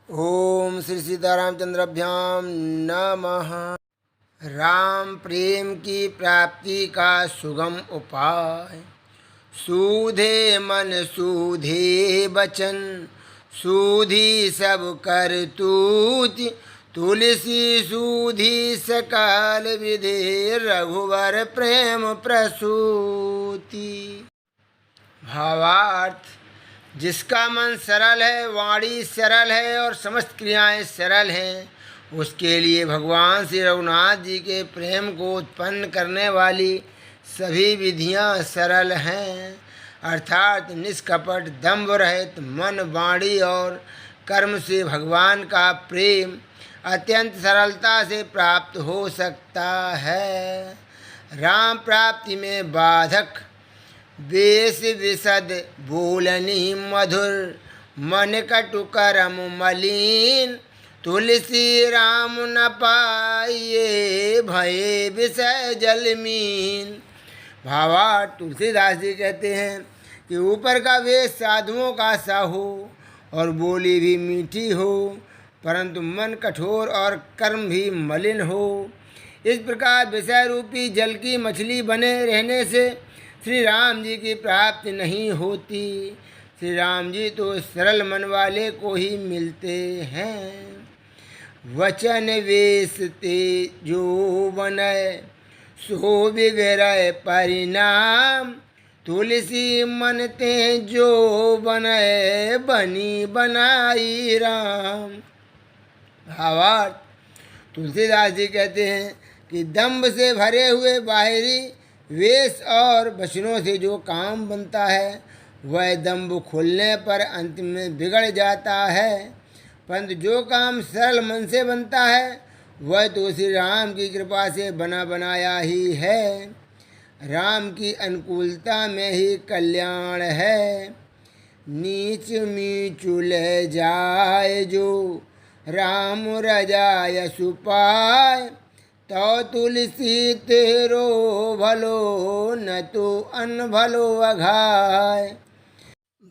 ओम श्री सीतारामचंद्राभ्याम नमः। राम प्रेम की प्राप्ति का सुगम उपाय। सूधे मन सूधे बचन, सूधी सब कर तूति। तुलसी सूधी सकल विधि, रघुवर प्रेम प्रसूति। भावार्थ: जिसका मन सरल है, वाणी सरल है और समस्त क्रियाएं सरल हैं, उसके लिए भगवान श्री रघुनाथ जी के प्रेम को उत्पन्न करने वाली सभी विधियां सरल हैं। अर्थात निष्कपट दंभ रहित मन, वाणी और कर्म से भगवान का प्रेम अत्यंत सरलता से प्राप्त हो सकता है। राम प्राप्ति में बाधक वेश विशद बोलनी मधुर, मन कटु करम मलिन। तुलसी राम न पाइये, भये विषय जलमीन। भावार्थ: तुलसीदास जी कहते हैं कि ऊपर का वेश साधुओं का सा हो और बोली भी मीठी हो, परंतु मन कठोर और कर्म भी मलिन हो। इस प्रकार विषय रूपी जल की मछली बने रहने से श्री राम जी की प्राप्ति नहीं होती। श्री राम जी तो सरल मन वाले को ही मिलते हैं। वचन वेश ते जो बनय, सो बिगड़य परिणाम। तुलसी मन ते जो बनय, बनी बनाई राम। भावार्थ: तुलसीदास जी कहते हैं कि दंभ से भरे हुए बाहरी वेश और वचनों से जो काम बनता है, वह दंभ खुलने पर अंत में बिगड़ जाता है, परंतु जो काम सरल मन से बनता है, वह तो श्री राम की कृपा से बना बनाया ही है। राम की अनुकूलता में ही कल्याण है। नीच मीचु ले जाए जो, राम रजाय सुपाय। तो तुलसी तेरो भलो, न तो अन भलो अघाय।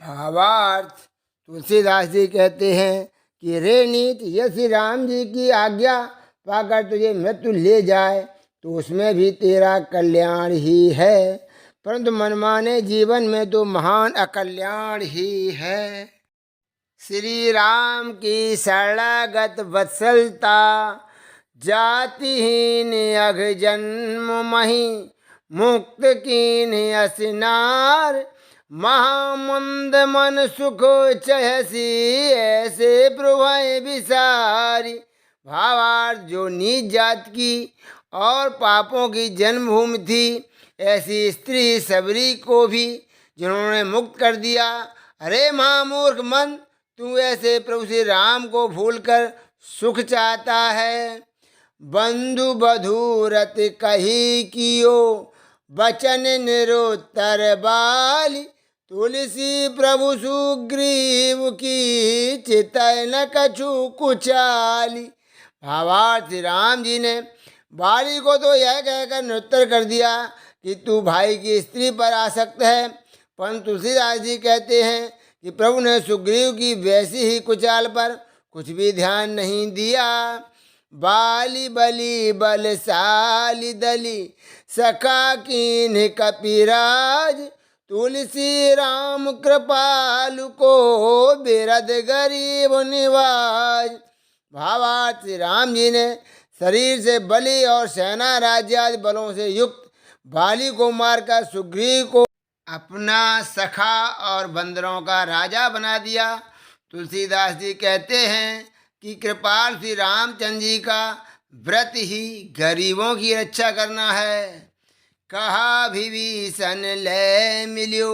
भावार्थ: तुलसीदास जी कहते हैं कि रे नीच, यह श्री राम जी की आज्ञा पाकर तुझे मृत्यु ले जाए तो उसमें भी तेरा कल्याण ही है, परंतु मनमाने जीवन में तो महान अकल्याण ही है। श्री राम की शरणागत वत्सलता, जातिहीन अघ जन्म मही। मुक्त कीन असनार, महामंद मन सुख चहसी। ऐसे प्रभु विसारी। भावार्थ: जो नीच जात की और पापों की जन्मभूमि थी, ऐसी स्त्री सबरी को भी जिन्होंने मुक्त कर दिया। अरे महामूर्ख मन, तू ऐसे प्रभु श्री राम को भूलकर सुख चाहता है। बंधु बधूरत कही कियो, बचन निरुत्तर बाली। तुलसी प्रभु सुग्रीव की, चितय न कछु कुचाली। भावार्थ: राम जी ने बाली को तो यह कहकर निरुत्तर कर दिया कि तू भाई की स्त्री पर आसक्त है, परंतु तुलसीदास जी कहते हैं कि प्रभु ने सुग्रीव की वैसी ही कुचाल पर कुछ भी ध्यान नहीं दिया। बाली बली बलशाली दली, सखा कीन कपिराज। तुलसी राम कृपालु को, बिरद गरीब निवाज। भावार्थ: श्री राम जी ने शरीर से बलि और सेना राज्य आदि बलों से युक्त बाली को मारकर सुग्रीव को अपना सखा और बंदरों का राजा बना दिया। तुलसीदास जी कहते हैं कि कृपाल श्री रामचंद्र जी का व्रत ही गरीबों की रक्षा करना है। कहा विभीषण ले मिल्यो,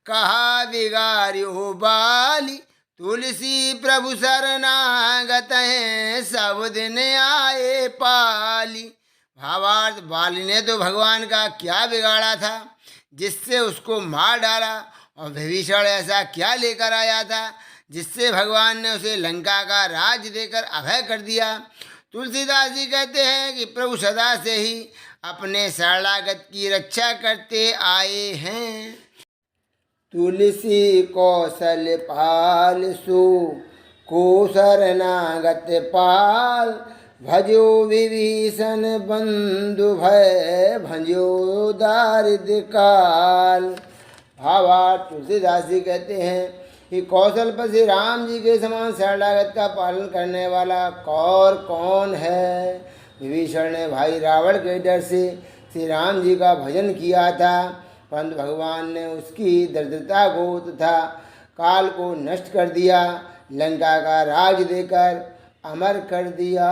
कहा बिगार्यो बाली। तुलसी प्रभु शरणागत हैं, सब दिन आए पाली। भावार्थ: बाली ने तो भगवान का क्या बिगाड़ा था जिससे उसको मार डाला, और विभीषण ऐसा क्या लेकर आया था जिससे भगवान ने उसे लंका का राज देकर अभय कर दिया। तुलसीदास जी कहते हैं कि प्रभु सदा से ही अपने शरणागत की रक्षा करते आए हैं। तुलसी कौशल पाल सो, को शरणागत पाल, भजो विभीषण बंधु भय, भजो दारिद्र काल। भावार्थ तुलसीदास जी कहते हैं कि कौशलपति राम जी के समान शरणागत का पालन करने वाला और कौन है। विभीषण ने भाई रावण के डर से श्री राम जी का भजन किया था, परंतु भगवान ने उसकी दरिद्रता को तथा काल को नष्ट कर दिया, लंका का राज देकर अमर कर दिया।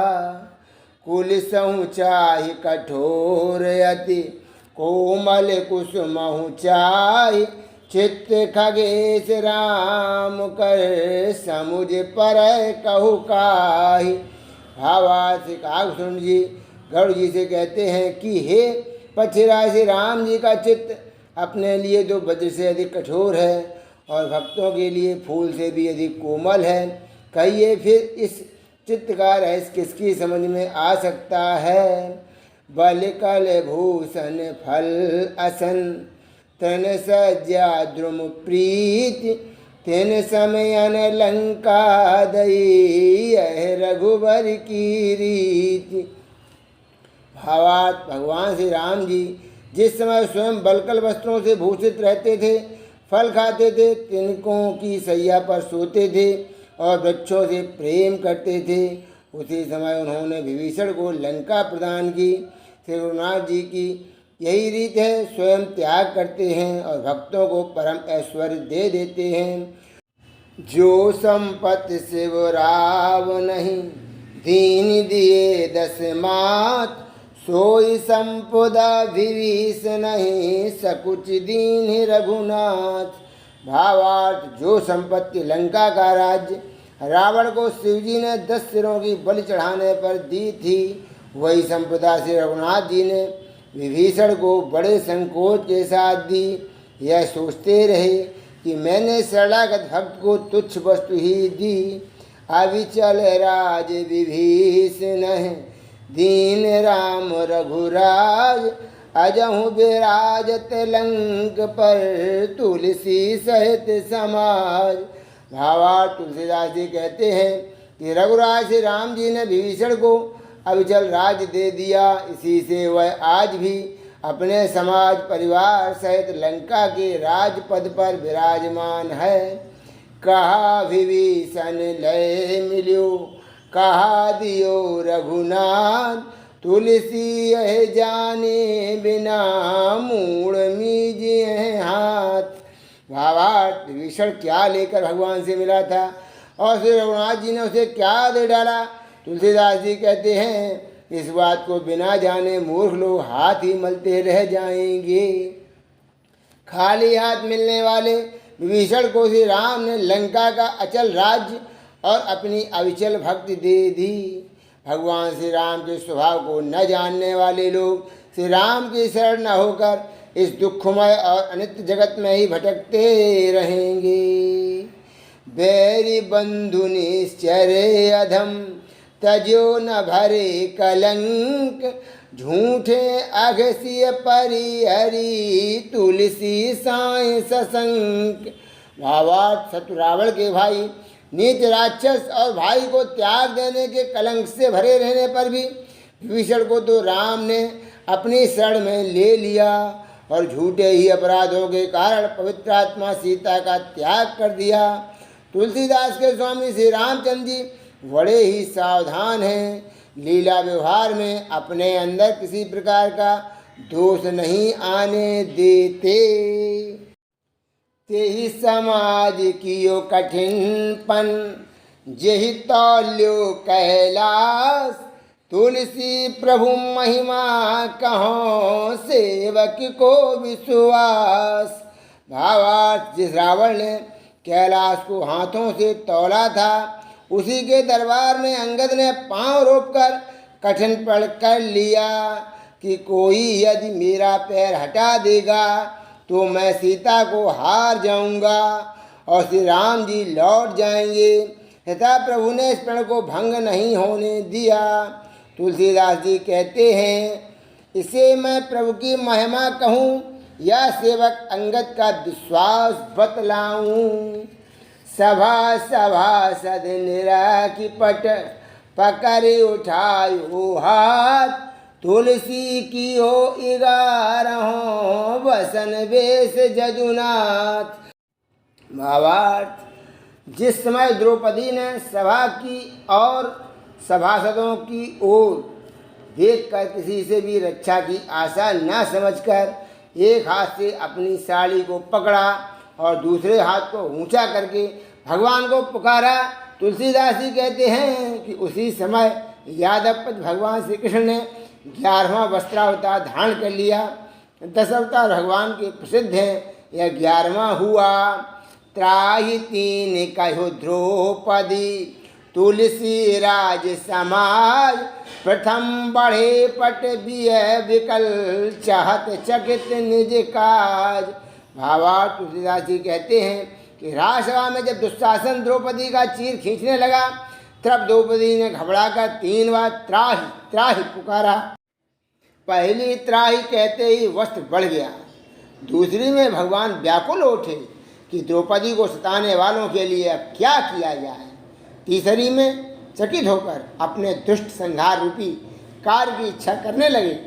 कुल सहु चाहि कठोर अति, कोमल कुसुमहु चाहि, चित्त खगेश राम कर, समुझ पर कहु काहि। भावार्थ काकभूषण जी गरुड़ जी से कहते हैं कि हे पथिराज श्री राम जी का चित्त अपने लिए तो वज्र से अधिक कठोर है और भक्तों के लिए फूल से भी अधिक कोमल है। कहिए फिर इस चित्त का रहस्य किसकी समझ में आ सकता है। बल कल भूषण फल असन, तन सज्जा द्रुम प्रीति, तेन समयन लंका दई, रघुबर की रीति। भावार्थ भगवान श्री राम जी जिस समय स्वयं बलकल वस्त्रों से भूषित रहते थे, फल खाते थे, तिनकों की सैया पर सोते थे और वृक्षों से प्रेम करते थे, उसी समय उन्होंने विभीषण को लंका प्रदान की। श्री रघुनाथ जी की यही रीत है, स्वयं त्याग करते हैं और भक्तों को परम ऐश्वर्य दे देते हैं। जो संपत्ति शिवराव नहीं, दीन दिए दस मात, सोई संपदा विभीषण नहीं, सकुच दीन रघुनाथ। भावार्थ जो संपत्ति लंका का राज्य रावण को शिवजी ने 10 सिरों की बलि चढ़ाने पर दी थी, वही संपदा श्री रघुनाथ जी ने विभीषण को बड़े संकोच के साथ दी। यह सोचते रहे कि मैंने शरणागत भक्त को तुच्छ वस्तु ही दी। अविचल राज विभीषण है, दीन राम रघुराज, अजहु विराजत लंक पर, तुलसी सहित समाज। भावार्थ तुलसीदास जी कहते हैं कि रघुराज श्री राम जी ने विभीषण को अविचल राज दे दिया, इसी से वह आज भी अपने समाज परिवार सहित लंका के राजपद पर विराजमान है। कहा विभीषण लय मिल्यो, कहा दियो रघुनाथ, तुलसी यह जाने बिना, मूड़ मीजिए हाथ। भावार्थ विभीषण क्या लेकर भगवान से मिला था और श्री रघुनाथ जी ने उसे क्या दे डाला। तुलसीदास जी कहते हैं इस बात को बिना जाने मूर्ख लोग हाथ ही मलते रह जाएंगे। खाली हाथ मिलने वाले विभीषण को श्री राम ने लंका का अचल राज्य और अपनी अविचल भक्ति दे दी। भगवान श्री राम के स्वभाव को न जानने वाले लोग श्री राम की शरण न होकर इस दुखमय और अनित्य जगत में ही भटकते रहेंगे। बैरी बंधु निश्चर अधम, तजो न भरे कलंक, झूठे अघसिय परिहरी, तुलसी साय सशंक। भावार्थ शत्रु रावण के भाई नीच राक्षस और भाई को त्याग देने के कलंक से भरे रहने पर भी विभीषण को तो राम ने अपनी शरण में ले लिया और झूठे ही अपराधों के कारण पवित्र आत्मा सीता का त्याग कर दिया। तुलसीदास के स्वामी श्री रामचंद्र जी बड़े ही सावधान हैं, लीला व्यवहार में अपने अंदर किसी प्रकार का दोष नहीं आने देते। तेहि समाज कियो कठिनपन, जेहि तौल्यो कैलाश, तुलसी प्रभु महिमा कहो, सेवक को विश्वास। भावार्थ जिस रावण ने कैलाश को हाथों से तौला था, उसी के दरबार में अंगद ने पांव रोककर कठिन प्रण कर लिया कि कोई यदि मेरा पैर हटा देगा तो मैं सीता को हार जाऊंगा और श्री राम जी लौट जाएंगे। तथा प्रभु ने इस प्रण को भंग नहीं होने दिया। तुलसीदास जी कहते हैं इसे मैं प्रभु की महिमा कहूँ या सेवक अंगद का विश्वास बतलाऊं। सभा सभासद निराकी पट पकड़ उठायो हाथ, तुलसी की हो 11 बसन वेश जदुनाथ। भावार्थ, जिस समय द्रौपदी ने सभा की और सभासदों की ओर देखकर किसी से भी रक्षा की आशा न समझकर एक हाथ से अपनी साड़ी को पकड़ा और दूसरे हाथ को ऊंचा करके भगवान को पुकारा। तुलसीदास जी कहते हैं कि उसी समय यादवपति भगवान श्री कृष्ण ने 11वां वस्त्रावतार धारण कर लिया। 10 अवतार भगवान के प्रसिद्ध हैं, यह 11वां हुआ। त्राहि तीन कहो द्रौपदी, तुलसी राज समाज, प्रथम बढ़े पट बिय विकल, चाहत चकित निज काज। भावार्थ, तुलसीदास जी कहते हैं कि राजसभा में जब दुशासन द्रौपदी का चीर खींचने लगा, तब द्रौपदी ने घबराकर 3 बार त्राहि त्राहि पुकारा। पहली त्राहि कहते ही वस्त्र बढ़ गया। दूसरी में भगवान व्याकुल उठे कि द्रौपदी को सताने वालों के लिए अब क्या किया जाए। तीसरी में चकित होकर अपने दुष्ट संहार रूपी कार्य की इच्छा करने लगे,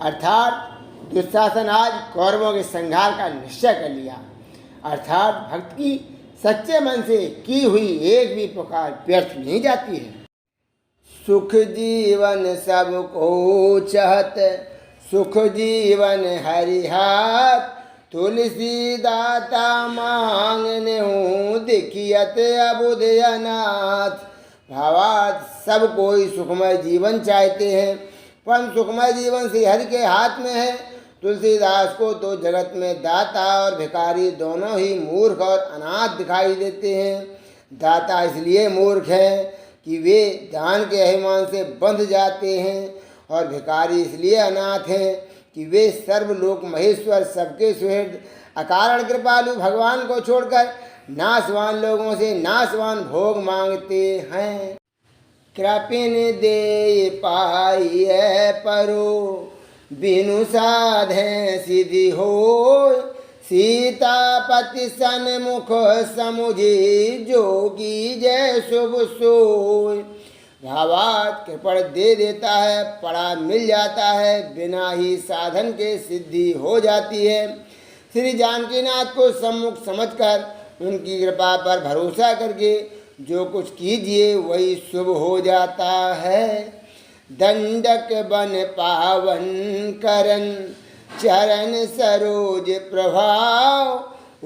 अर्थात दुशासन आज कौरवों के संहार का निश्चय कर लिया। अर्थात भक्त की सच्चे मन से की हुई एक भी पुकार व्यर्थ नहीं जाती है। सुख जीवन सबको चहत, सुख जीवन हरिहार, तुलसी दाता मांगने हूँ दिखियत अबुध अनाथ। भावार्थ, सब कोई सुखमय जीवन चाहते हैं, पर सुखमय जीवन श्री हरि के हाथ में है। तुलसीदास को तो जगत में दाता और भिखारी दोनों ही मूर्ख और अनाथ दिखाई देते हैं। दाता इसलिए मूर्ख है कि वे दान के अभिमान से बंध जाते हैं, और भिखारी इसलिए अनाथ हैं कि वे सर्वलोक महेश्वर सबके सुहृद अकारण कृपालु भगवान को छोड़कर नाशवान लोगों से नाशवान भोग मांगते हैं। कृपिन दे पाई है परो, बिनु साधे सिद्धि हो, सीतापति सन्मुख समुझे, जोगी जय शुभ सोय। भावार्थ, कृपण दे देता है, पड़ा मिल जाता है, बिना ही साधन के सिद्धि हो जाती है। श्री जानकीनाथ को सम्मुख समझकर उनकी कृपा पर भरोसा करके जो कुछ कीजिए वही शुभ हो जाता है। दंडक बन पावन करन, चरण सरोज प्रभाव,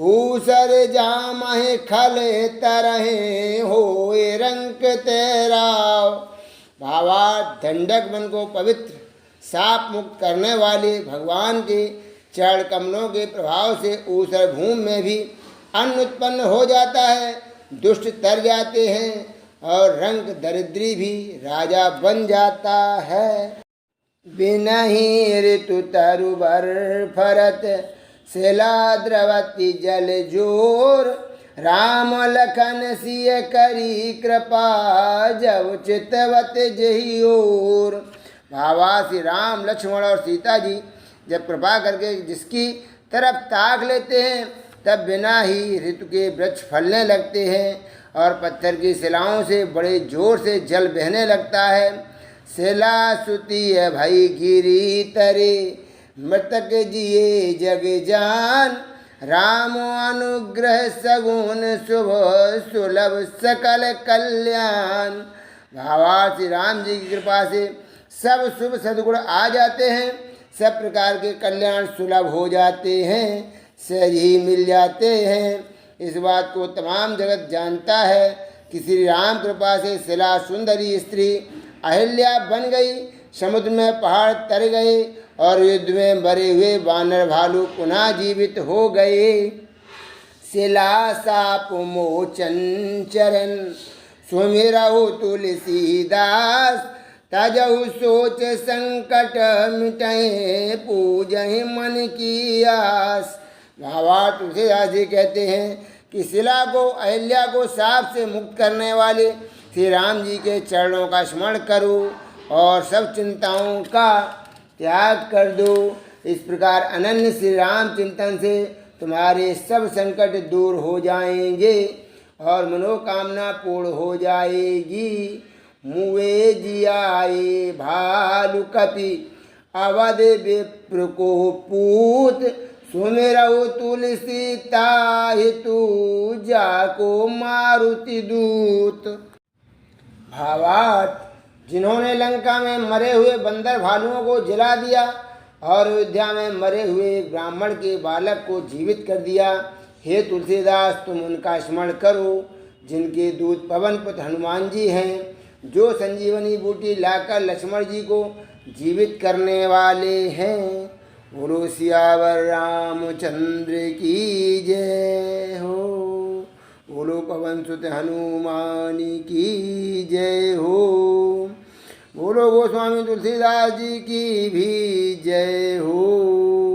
ऊसर जामहि खल तरहे, होए रंक तेराव। भावार्थ, दंडक बन को पवित्र साप मुक्त करने वाले भगवान के चरण कमलों के प्रभाव से ऊसर भूमि में भी अन्न उत्पन्न हो जाता है, दुष्ट तर जाते हैं, और रंक दरिद्री भी राजा बन जाता है। बिनहि ऋतु तरुबर फरत, शिला द्रवती जल जोर, राम लखन सिय करी कृपा, जब चितवत जही ओर। भावा, श्री राम लक्ष्मण और सीता जी जब कृपा करके जिसकी तरफ ताक लेते हैं, तब बिना ही ऋतु के वृक्ष फलने लगते हैं और पत्थर की शिलाओं से बड़े जोर से जल बहने लगता है। शिला सुती है भई गिरी तरे, मृतक जिए जग जान, राम अनुग्रह सगुन शुभ, सुलभ सकल कल्याण। भावार्थ, श्री राम जी की कृपा से सब शुभ सद्गुण आ जाते हैं, सब प्रकार के कल्याण सुलभ हो जाते हैं, सहज ही मिल जाते हैं। इस बात को तमाम जगत जानता है कि श्री राम कृपा से शिला सुंदरी स्त्री अहिल्या बन गई, समुद्र में पहाड़ तर गए और युद्ध में मरे हुए वानर भालू पुनः जीवित हो गए। शिला साप मोचन चरण, सुमिरहु तुलसीदास, तजहु सोच संकट मिटै, पूजहि मन की आस। भावार्थ, तुलसीदास जी कहते हैं कि शिला को, अहिल्या को साप से मुक्त करने वाले श्री राम जी के चरणों का स्मरण करो और सब चिंताओं का त्याग कर दो। इस प्रकार अनन्य श्री राम चिंतन से तुम्हारे सब संकट दूर हो जाएंगे और मनोकामना पूर्ण हो जाएगी। मुए जियाए भालु कपि अवध विप्र को पूत, सुमिरऊ तुलसी ताहि तू जाको मारुति दूत। भावार्थ, जिन्होंने लंका में मरे हुए बंदर भालुओं को जला दिया और अयोध्या में मरे हुए एक ब्राह्मण के बालक को जीवित कर दिया, हे तुलसीदास तुम उनका स्मरण करो, जिनके दूत पवन पुत्र हनुमान जी हैं, जो संजीवनी बूटी लाकर लक्ष्मण जी को जीवित करने वाले हैं। बोलो सियावर रामचंद्र की जय हो। बोलो पवन सुत हनुमान की जय हो। बोलो गोस्वामी तुलसीदास जी की भी जय हो।